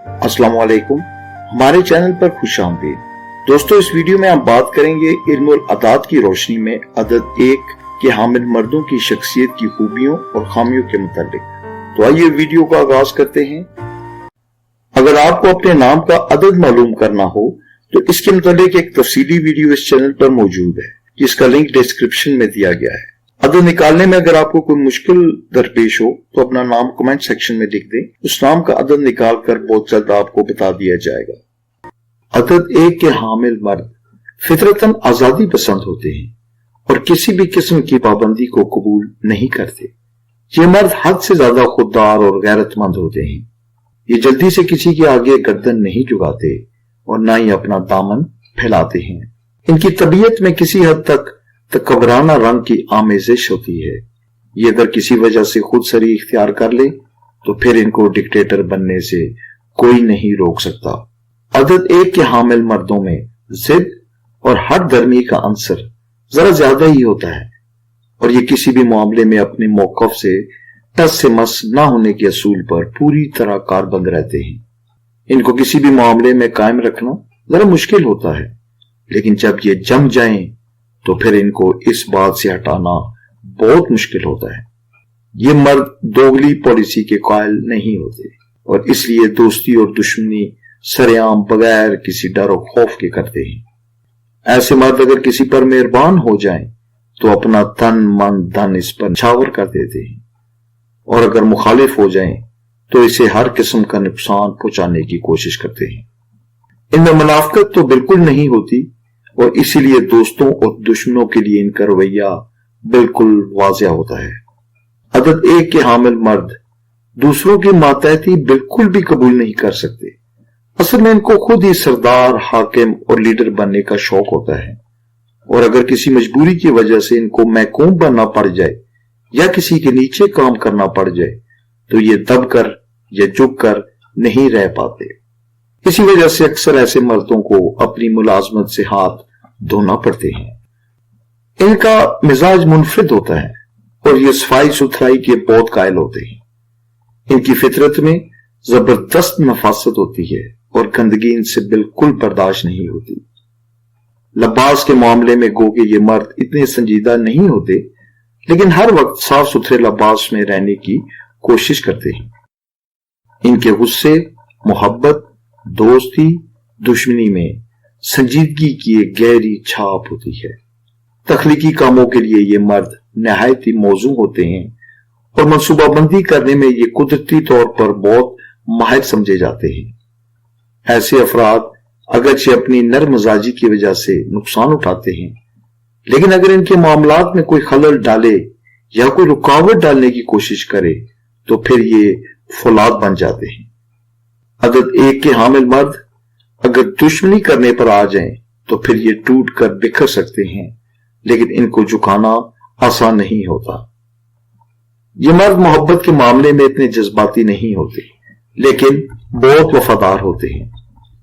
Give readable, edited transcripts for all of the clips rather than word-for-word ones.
अस्सलाम वालेकुम, हमारे चैनल पर खुशामदीद। दोस्तों, इस वीडियो में हम बात करेंगे इल्मुल अदाद की रोशनी में अदद 1 के हामिल मर्दों की शख्सियत की खूबियों और खामियों के मुतालिक। तो आइए वीडियो का आगाज करते हैं। अगर आपको अपने नाम का अदद मालूम करना हो तो इसके मुतालिक एक तफसीली वीडियो इस चैनल पर मौजूद है, जिसका लिंक डिस्क्रिप्शन में दिया गया है। अदद निकालने में अगर आपको कोई मुश्किल दरपेश हो तो अपना नाम कमेंट सेक्शन में लिख दें, उस नाम का अदद निकाल कर बहुत जल्द आपको बता दिया जाएगा। अदद 1 के हामिल मर्द फितरतन आजादी पसंद होते हैं और किसी भी किस्म की पाबंदी को कबूल नहीं करते। ये मर्द हद से ज्यादा खुददार और गैरतमंद होते हैं। ये जल्दी से किसी के आगे गर्दन नहीं झुकाते और न ही अपना दामन फैलाते हैं। इनकी तबीयत में किसी हद तक तकबराना रंग की आमेजिश होती है। ये अगर किसी वजह से खुद सरी इख्तियार कर ले तो फिर इनको डिक्टेटर बनने से कोई नहीं रोक सकता। अदद 1 के हामिल मर्दों में जिद और हट दर्मी का अंसर जरा ज्यादा ही होता है और ये किसी भी मामले में अपने मौकफ से टस से मस ना होने के असूल पर पूरी तरह कारबंद रहते हैं। इनको किसी भी मामले में कायम रखना जरा मुश्किल होता है, लेकिन जब ये जम जाएं तो फिर इनको इस बात से हटाना बहुत मुश्किल होता है। ये मर्द दोगली पॉलिसी के कायल नहीं होते और इसलिए दोस्ती और दुश्मनी सरेआम बगैर किसी डर और खौफ के करते हैं। ऐसे मर्द अगर किसी पर मेहरबान हो जाएं तो अपना तन मन धन इस पर न्छावर कर देते हैं और अगर मुखालिफ हो जाएं तो इसे हर किस्म का नुकसान पहुंचाने की कोशिश करते हैं। इनमें मुनाफिकत तो बिल्कुल नहीं होती और इसीलिए दोस्तों और दुश्मनों के लिए इनका रवैया बिल्कुल वाज़ेह होता है। अदद 1 के हामिल मर्द दूसरों की मातहती बिल्कुल भी कबूल नहीं कर सकते। असल में इनको खुद ही सरदार, हाकिम और लीडर बनने का शौक होता है और अगर किसी मजबूरी की वजह से इनको महकूम बनना पड़ जाए या किसी के नीचे काम करना पड़ जाए तो ये दबकर या झुक कर नहीं रह पाते। इसी वजह से अक्सर ऐसे मर्दों को अपनी मुलाजमत से हाथ धोना पड़ते हैं। इनका मिजाज मुनफरिद होता है और ये सफाई सुथराई के बहुत कायल होते हैं। इनकी फितरत में जबरदस्त नफासत होती है और गंदगी इनसे बिल्कुल बर्दाश्त नहीं होती। लिबास के मामले में गो के ये मर्द इतने संजीदा नहीं होते, लेकिन हर वक्त साफ सुथरे लिबास में रहने की कोशिश करते हैं। इनके गुस्से, मोहब्बत, दोस्ती, दुश्मनी में संजीदगी की एक गहरी छाप होती है। तख्लीकी कामों के लिए ये मर्द नहायत ही मौजू होते हैं और मनसूबाबंदी करने में ये कुदरती तौर पर बहुत माहिर समझे जाते हैं। ऐसे अफराद अगरचे अपनी नर्म मिजाजी की वजह से नुकसान उठाते हैं, लेकिन अगर इनके मामलात में कोई खलल डाले या कोई रुकावट डालने की कोशिश करे तो फिर ये फौलाद बन जाते हैं। अदद 1 के हामिल मर्द अगर दुश्मनी करने पर आ जाएं तो फिर ये टूट कर बिखर सकते हैं, लेकिन इनको झुकाना आसान नहीं होता। ये मर्द मोहब्बत के मामले में इतने जज्बाती नहीं होते, लेकिन बहुत वफादार होते हैं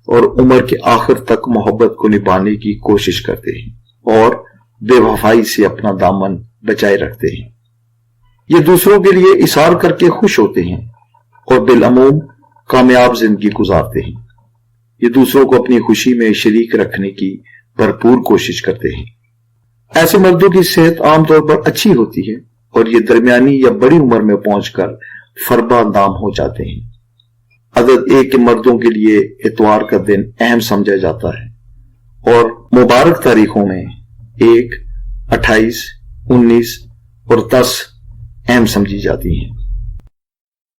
और उम्र के आखिर तक मोहब्बत को निभाने की कोशिश करते हैं और बेवफाई से अपना दामन बचाए रखते हैं। ये दूसरों के लिए इशार करके खुश होते हैं और बिलअमूम कामयाब जिंदगी गुजारते हैं। ये दूसरों को अपनी खुशी में शरीक रखने की भरपूर कोशिश करते हैं। ऐसे मर्दों की सेहत आमतौर पर अच्छी होती है और ये दरमियानी या बड़ी उम्र में पहुंचकर फरबा दाम हो जाते हैं। अदद 1 के मर्दों के लिए इतवार का दिन अहम समझा जाता है और मुबारक तारीखों में 1, 28, 19 और 10 अहम समझी जाती हैं।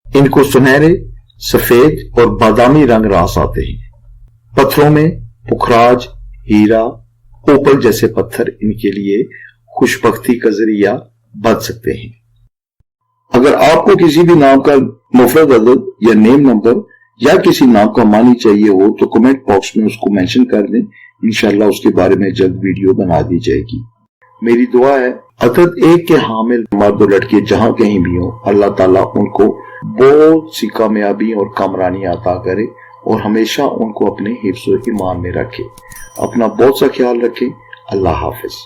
इनको सुनहरे, सफेद और बादामी रंग रास आते हैं। पत्थरों में पुखराज, हीरा, ओपल जैसे पत्थर इनके लिए खुशबख्ती का जरिया बन सकते हैं। अगर आपको किसी भी नाम का मुफरद अदद या नेम नंबर या किसी नाम का मानी चाहिए हो तो कमेंट बॉक्स में उसको मेंशन कर दें। इंशाल्लाह उसके बारे में जल्द वीडियो बना दी जाएगी। मेरी दुआ है अदद 1 के हामिल मर्द और लड़के जहां कहीं भी हो, अल्लाह ताला उनको बहुत सी कामयाबी और कामरानी अता करे और हमेशा उनको अपने हिफ्ज़-ओ-ईमान में रखे। अपना बहुत सा ख्याल रखें। अल्लाह हाफिज।